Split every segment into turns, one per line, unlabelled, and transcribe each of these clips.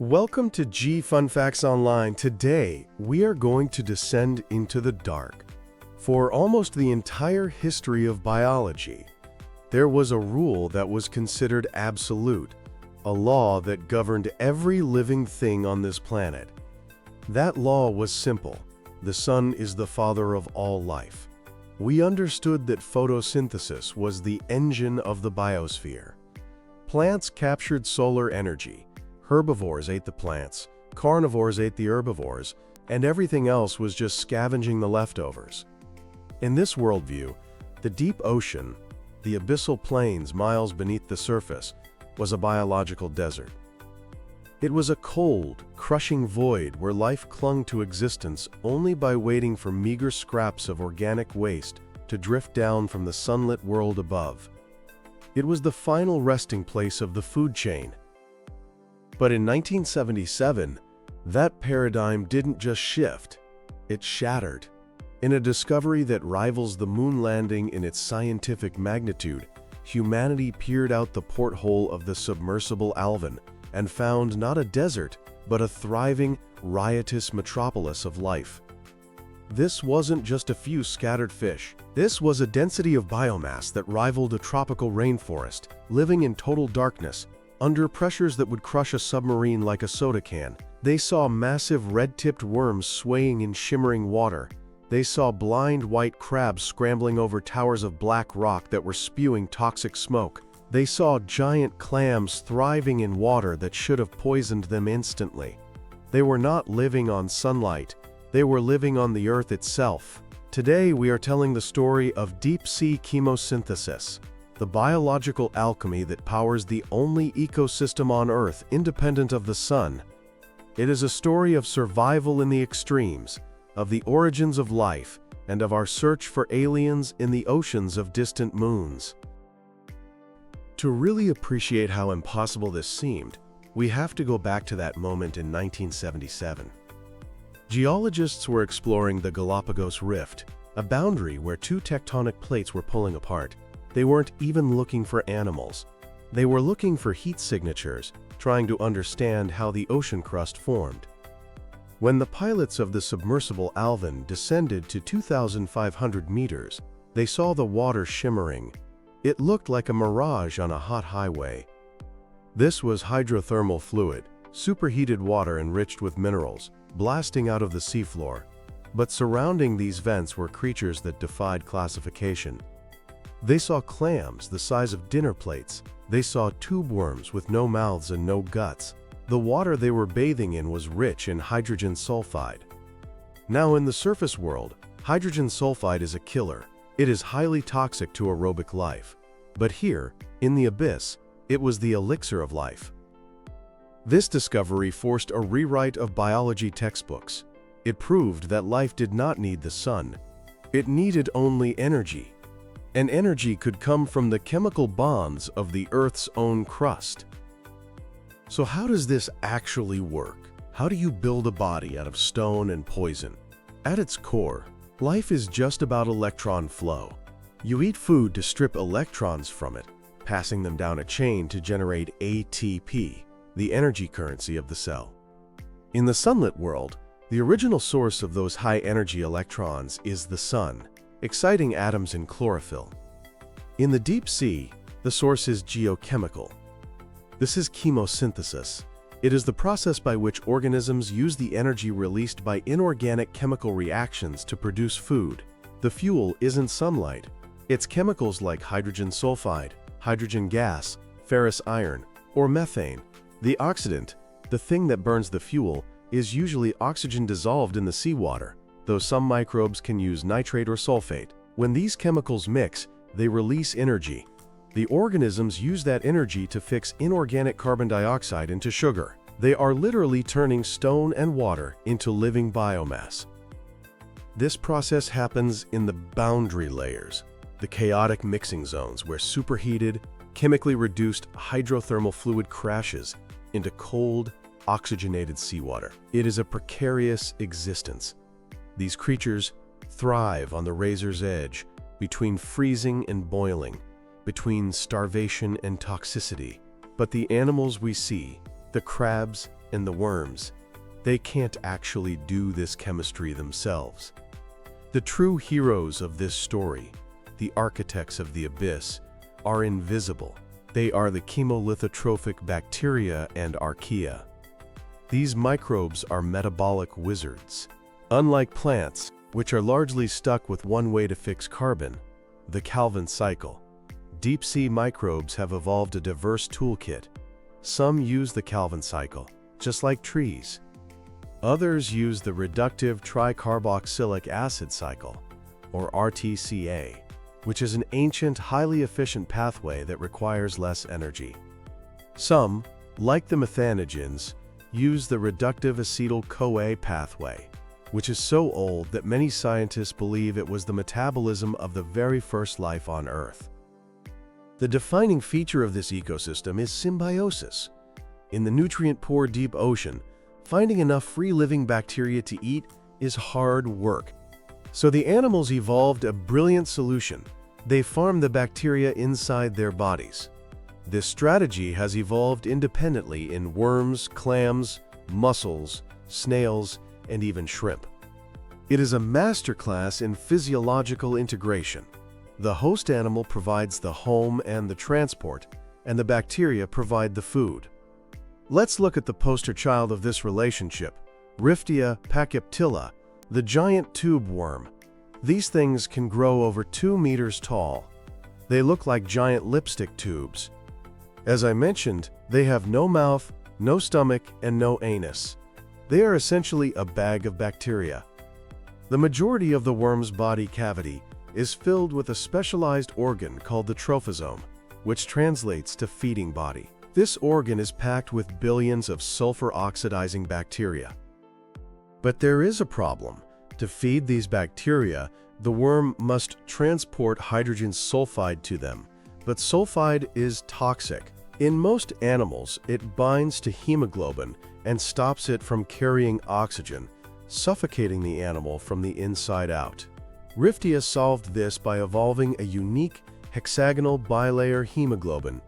Welcome to G Fun Facts Online. Today, we are going to descend into the dark. For almost the entire history of biology, there was a rule that was considered absolute, a law that governed every living thing on this planet. That law was simple. The sun is the father of all life. We understood that photosynthesis was the engine of the biosphere. Plants captured solar energy. Herbivores ate the plants, carnivores ate the herbivores, and everything else was just scavenging the leftovers. In this worldview, the deep ocean, the abyssal plains miles beneath the surface, was a biological desert. It was a cold, crushing void where life clung to existence only by waiting for meager scraps of organic waste to drift down from the sunlit world above. It was the final resting place of the food chain. But in 1977, that paradigm didn't just shift, it shattered. In a discovery that rivals the moon landing in its scientific magnitude, humanity peered out the porthole of the submersible Alvin and found not a desert, but a thriving, riotous metropolis of life. This wasn't just a few scattered fish. This was a density of biomass that rivaled a tropical rainforest, living in total darkness, under pressures that would crush a submarine like a soda can. They saw massive red-tipped worms swaying in shimmering water. They saw blind white crabs scrambling over towers of black rock that were spewing toxic smoke. They saw giant clams thriving in water that should have poisoned them instantly. They were not living on sunlight. They were living on the earth itself. Today, we are telling the story of deep-sea chemosynthesis, the biological alchemy that powers the only ecosystem on Earth independent of the sun. It is a story of survival in the extremes, of the origins of life, and of our search for aliens in the oceans of distant moons. To really appreciate how impossible this seemed, we have to go back to that moment in 1977. Geologists were exploring the Galapagos Rift, a boundary where two tectonic plates were pulling apart. They weren't even looking for animals. They were looking for heat signatures, trying to understand how the ocean crust formed. When the pilots of the submersible Alvin descended to 2,500 meters, they saw the water shimmering. It looked like a mirage on a hot highway. This was hydrothermal fluid, superheated water enriched with minerals, blasting out of the seafloor. But surrounding these vents were creatures that defied classification. They saw clams the size of dinner plates. They saw tube worms with no mouths and no guts. The water they were bathing in was rich in hydrogen sulfide. Now, in the surface world, hydrogen sulfide is a killer. It is highly toxic to aerobic life. But here, in the abyss, it was the elixir of life. This discovery forced a rewrite of biology textbooks. It proved that life did not need the sun. It needed only energy. And energy could come from the chemical bonds of the Earth's own crust. So how does this actually work? How do you build a body out of stone and poison? At its core, life is just about electron flow. You eat food to strip electrons from it, passing them down a chain to generate ATP, the energy currency of the cell. In the sunlit world, the original source of those high-energy electrons is the sun, exciting atoms in chlorophyll. In the deep sea, the source is geochemical. This is chemosynthesis. It is the process by which organisms use the energy released by inorganic chemical reactions to produce food. The fuel isn't sunlight. It's chemicals like hydrogen sulfide, hydrogen gas, ferrous iron, or methane. The oxidant, the thing that burns the fuel, is usually oxygen dissolved in the seawater, though some microbes can use nitrate or sulfate. When these chemicals mix, they release energy. The organisms use that energy to fix inorganic carbon dioxide into sugar. They are literally turning stone and water into living biomass. This process happens in the boundary layers, the chaotic mixing zones where superheated, chemically reduced hydrothermal fluid crashes into cold, oxygenated seawater. It is a precarious existence. These creatures thrive on the razor's edge, between freezing and boiling, between starvation and toxicity. But the animals we see, the crabs, and the worms, they can't actually do this chemistry themselves. The true heroes of this story, the architects of the abyss, are invisible. They are the chemolithotrophic bacteria and archaea. These microbes are metabolic wizards. Unlike plants, which are largely stuck with one way to fix carbon, the Calvin cycle, deep-sea microbes have evolved a diverse toolkit. Some use the Calvin cycle, just like trees. Others use the reductive tricarboxylic acid cycle, or RTCA, which is an ancient, highly efficient pathway that requires less energy. Some, like the methanogens, use the reductive acetyl-CoA pathway, which is so old that many scientists believe it was the metabolism of the very first life on Earth. The defining feature of this ecosystem is symbiosis. In the nutrient-poor deep ocean, finding enough free-living bacteria to eat is hard work. So the animals evolved a brilliant solution. They farm the bacteria inside their bodies. This strategy has evolved independently in worms, clams, mussels, snails, and even shrimp. It is a masterclass in physiological integration. The host animal provides the home and the transport, and the bacteria provide the food. Let's look at the poster child of this relationship, Riftia pachyptilla, the giant tube worm. These things can grow over 2 meters tall. They look like giant lipstick tubes. As I mentioned, they have no mouth, no stomach, and no anus. They are essentially a bag of bacteria. The majority of the worm's body cavity is filled with a specialized organ called the trophosome, which translates to feeding body. This organ is packed with billions of sulfur-oxidizing bacteria. But there is a problem. To feed these bacteria, the worm must transport hydrogen sulfide to them, but sulfide is toxic. In most animals, it binds to hemoglobin and stops it from carrying oxygen, suffocating the animal from the inside out. Riftia solved this by evolving a unique hexagonal bilayer hemoglobin.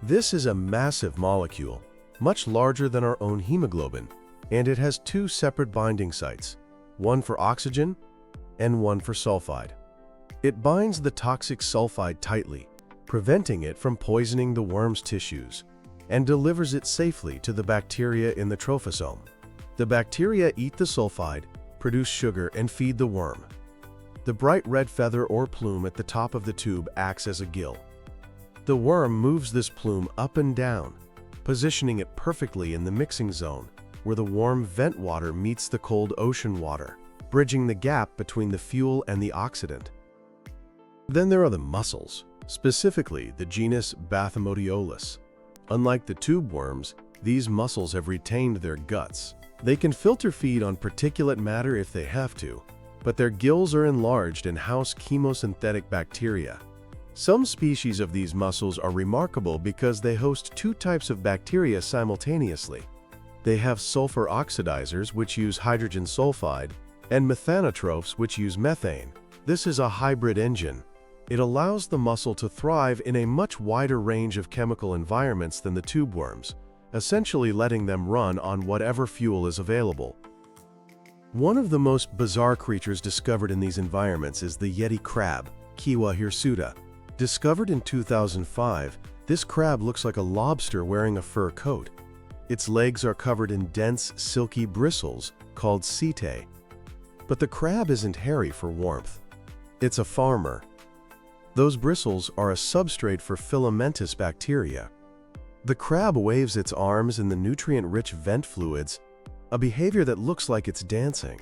This is a massive molecule, much larger than our own hemoglobin, and it has 2 separate binding sites, one for oxygen and one for sulfide. It binds the toxic sulfide tightly, preventing it from poisoning the worm's tissues, and delivers it safely to the bacteria in the trophosome. The bacteria eat the sulfide, produce sugar, and feed the worm. The bright red feather or plume at the top of the tube acts as a gill. The worm moves this plume up and down, positioning it perfectly in the mixing zone, where the warm vent water meets the cold ocean water, bridging the gap between the fuel and the oxidant. Then there are the mussels, specifically the genus Bathymodiolus. Unlike the tube worms, these mussels have retained their guts. They can filter feed on particulate matter if they have to, but their gills are enlarged and house chemosynthetic bacteria. Some species of these mussels are remarkable because they host 2 types of bacteria simultaneously. They have sulfur oxidizers, which use hydrogen sulfide, and methanotrophs, which use methane. This is a hybrid engine. It allows the mussel to thrive in a much wider range of chemical environments than the tube worms, essentially letting them run on whatever fuel is available. One of the most bizarre creatures discovered in these environments is the yeti crab, Kiwa hirsuta. Discovered in 2005, this crab looks like a lobster wearing a fur coat. Its legs are covered in dense, silky bristles called setae. But the crab isn't hairy for warmth. It's a farmer. Those bristles are a substrate for filamentous bacteria. The crab waves its arms in the nutrient-rich vent fluids, a behavior that looks like it's dancing.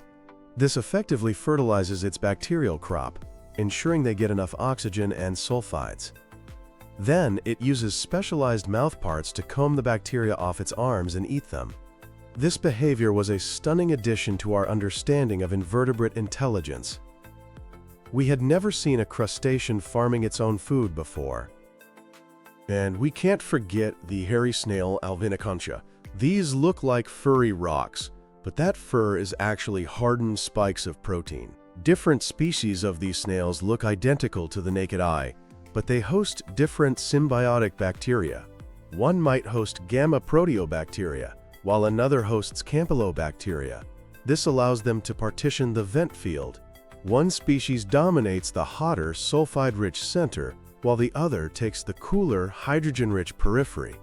This effectively fertilizes its bacterial crop, ensuring they get enough oxygen and sulfides. Then, it uses specialized mouthparts to comb the bacteria off its arms and eat them. This behavior was a stunning addition to our understanding of invertebrate intelligence. We had never seen a crustacean farming its own food before. And we can't forget the hairy snail Alviniconcha. These look like furry rocks, but that fur is actually hardened spikes of protein. Different species of these snails look identical to the naked eye, but they host different symbiotic bacteria. One might host gamma proteobacteria, while another hosts campylobacteria. This allows them to partition the vent field. One species dominates the hotter, sulfide-rich center, while the other takes the cooler, hydrogen-rich periphery.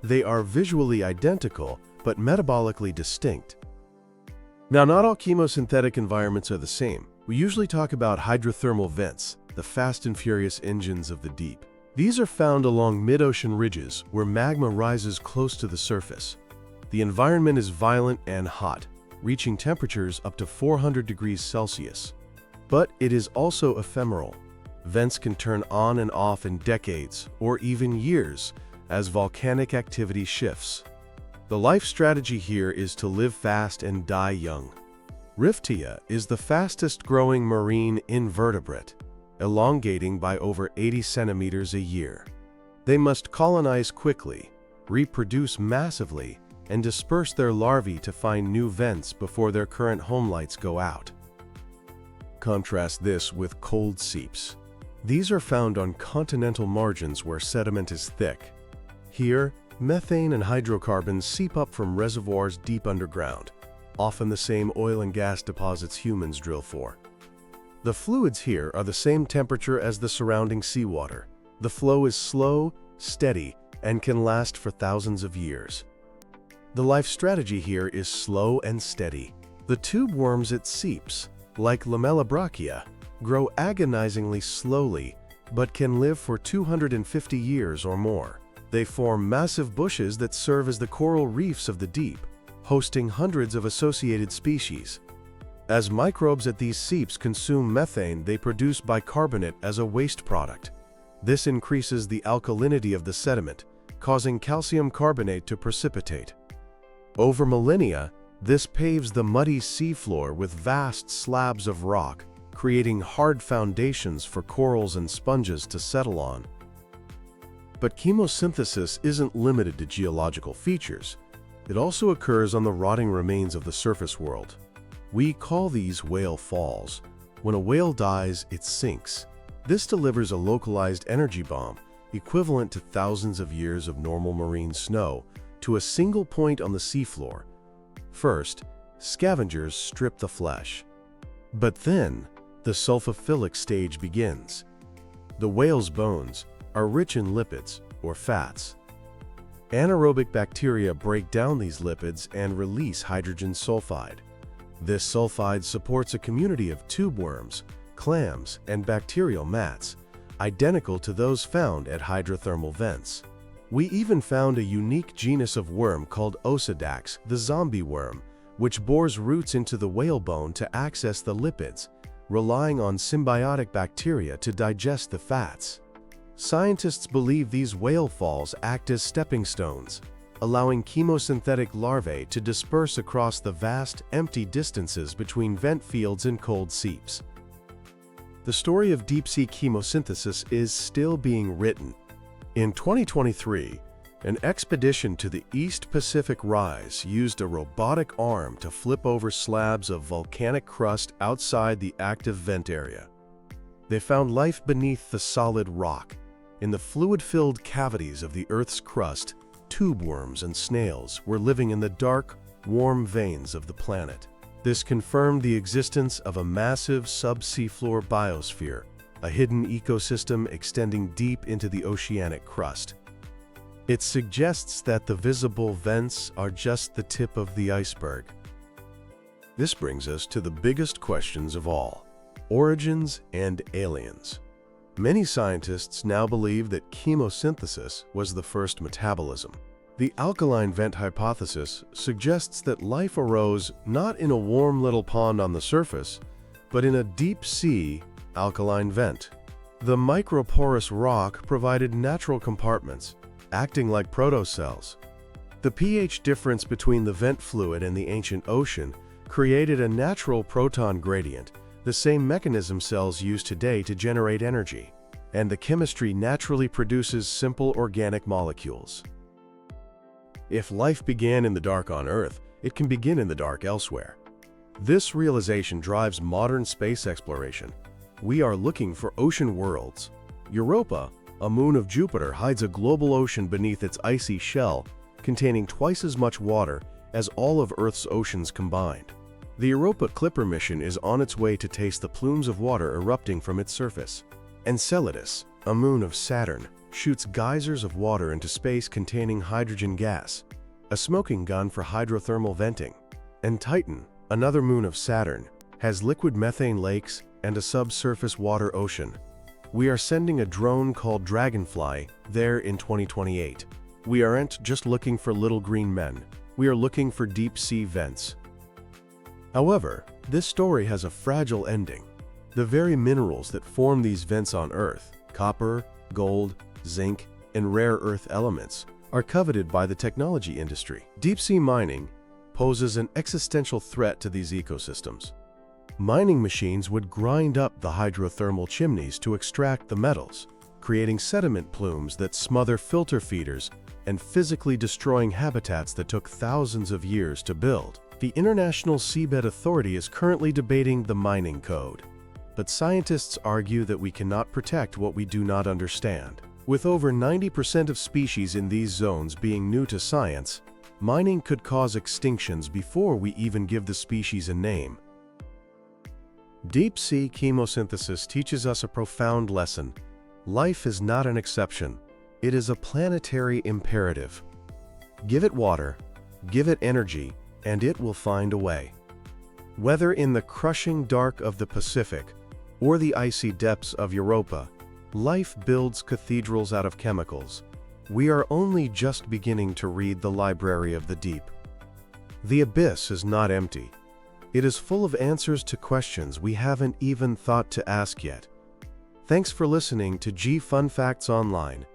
They are visually identical, but metabolically distinct. Now, not all chemosynthetic environments are the same. We usually talk about hydrothermal vents, the fast and furious engines of the deep. These are found along mid-ocean ridges where magma rises close to the surface. The environment is violent and hot, reaching temperatures up to 400 degrees Celsius. But it is also ephemeral. Vents can turn on and off in decades or even years as volcanic activity shifts. The life strategy here is to live fast and die young. Riftia is the fastest-growing marine invertebrate, elongating by over 80 centimeters a year. They must colonize quickly, reproduce massively, and disperse their larvae to find new vents before their current home lights go out. Contrast this with cold seeps. These are found on continental margins where sediment is thick. Here, methane and hydrocarbons seep up from reservoirs deep underground, often the same oil and gas deposits humans drill for. The fluids here are the same temperature as the surrounding seawater. The flow is slow, steady, and can last for thousands of years. The life strategy here is slow and steady. The tube worms it seeps, like Lamellobrachia, grow agonizingly slowly, but can live for 250 years or more. They form massive bushes that serve as the coral reefs of the deep, hosting hundreds of associated species. As microbes at these seeps consume methane, they produce bicarbonate as a waste product. This increases the alkalinity of the sediment, causing calcium carbonate to precipitate. Over millennia, this paves the muddy seafloor with vast slabs of rock, creating hard foundations for corals and sponges to settle on. But chemosynthesis isn't limited to geological features. It also occurs on the rotting remains of the surface world. We call these whale falls. When a whale dies, it sinks. This delivers a localized energy bomb, equivalent to thousands of years of normal marine snow, to a single point on the seafloor. First, scavengers strip the flesh. But then, the sulfophilic stage begins. The whale's bones are rich in lipids, or fats. Anaerobic bacteria break down these lipids and release hydrogen sulfide. This sulfide supports a community of tube worms, clams, and bacterial mats, identical to those found at hydrothermal vents. We even found a unique genus of worm called Osedax, the zombie worm, which bores roots into the whale bone to access the lipids, relying on symbiotic bacteria to digest the fats. Scientists believe these whale falls act as stepping stones, allowing chemosynthetic larvae to disperse across the vast, empty distances between vent fields and cold seeps. The story of deep-sea chemosynthesis is still being written. In 2023, an expedition to the East Pacific Rise used a robotic arm to flip over slabs of volcanic crust outside the active vent area. They found life beneath the solid rock. In the fluid-filled cavities of the Earth's crust, tube worms and snails were living in the dark, warm veins of the planet. This confirmed the existence of a massive subseafloor biosphere, a hidden ecosystem extending deep into the oceanic crust. It suggests that the visible vents are just the tip of the iceberg. This brings us to the biggest questions of all: origins and aliens. Many scientists now believe that chemosynthesis was the first metabolism. The alkaline vent hypothesis suggests that life arose not in a warm little pond on the surface, but in a deep-sea alkaline vent. The microporous rock provided natural compartments, acting like protocells. The pH difference between the vent fluid and the ancient ocean created a natural proton gradient, the same mechanism cells use today to generate energy, and the chemistry naturally produces simple organic molecules. If life began in the dark on Earth, it can begin in the dark elsewhere. This realization drives modern space exploration. We are looking for ocean worlds. Europa, a moon of Jupiter, hides a global ocean beneath its icy shell, containing twice as much water as all of Earth's oceans combined. The Europa Clipper mission is on its way to taste the plumes of water erupting from its surface. Enceladus, a moon of Saturn, shoots geysers of water into space containing hydrogen gas, a smoking gun for hydrothermal venting. And Titan, another moon of Saturn, has liquid methane lakes and a subsurface water ocean. We are sending a drone called Dragonfly there in 2028. We aren't just looking for little green men. We are looking for deep-sea vents. However, this story has a fragile ending. The very minerals that form these vents on Earth, copper, gold, zinc, and rare earth elements, are coveted by the technology industry. Deep-sea mining poses an existential threat to these ecosystems. Mining machines would grind up the hydrothermal chimneys to extract the metals, creating sediment plumes that smother filter feeders and physically destroying habitats that took thousands of years to build. The International Seabed Authority is currently debating the mining code, but scientists argue that we cannot protect what we do not understand. With over 90% of species in these zones being new to science, mining could cause extinctions before we even give the species a name. Deep-sea chemosynthesis teaches us a profound lesson. Life is not an exception. It is a planetary imperative. Give it water, give it energy, and it will find a way. Whether in the crushing dark of the Pacific or the icy depths of Europa, life builds cathedrals out of chemicals. We are only just beginning to read the library of the deep. The abyss is not empty. It is full of answers to questions we haven't even thought to ask yet. Thanks for listening to G Fun Facts Online.